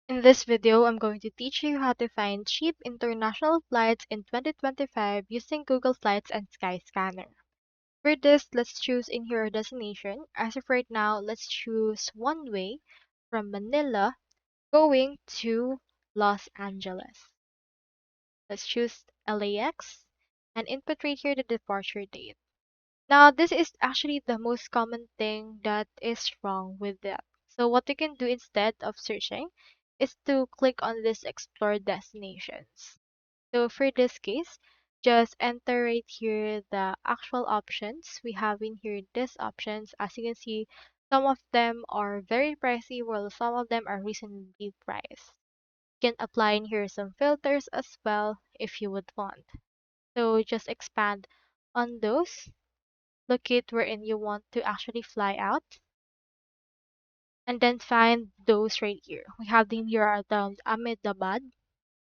In this video, I'm going to teach you how to find cheap international flights in 2025 using Google Flights and Skyscanner. For this, let's choose in here a destination. As of right now, let's choose one way from Manila going to Los Angeles. Let's choose LAX and input right here the departure date. Now, this is actually the most common thing that is wrong with that. So what we can do instead of searching is to click on this explore destinations. So for this case, just enter right here the actual options. We have in here these options. As you can see, some of them are very pricey while some of them are reasonably priced. You can apply in here some filters as well if you would want. So just expand on those, locate wherein you want to actually fly out, and then find those right here. We have the here the Ahmedabad.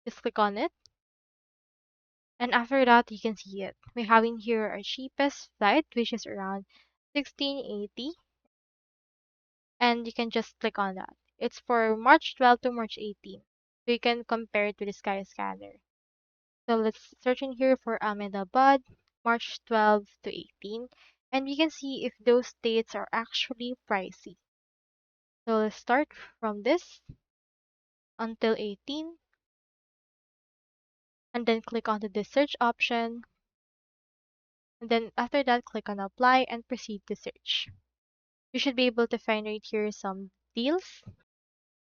Just click on it, and after that you can see it. We have in here our cheapest flight, which is around 1680, and you can just click on that. It's for March 12 to March 18. So you can compare it to the Skyscanner. So let's search in here for Ahmedabad, March 12 to 18, and we can see if those dates are actually pricey. So let's start from this until 18, and then click onto the search option, and then after that click on apply and proceed to search. You should be able to find right here some deals.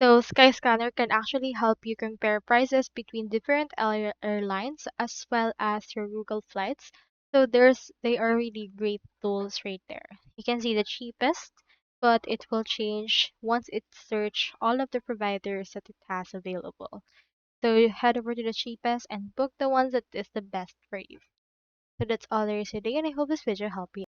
So Skyscanner can actually help you compare prices between different airlines as well as your Google flights. So they are really great tools right there. You can see the cheapest, but it will change once it search all of the providers that it has available. So you head over to the cheapest and book the ones that is the best for you. So that's all there is today, and I hope this video helped you.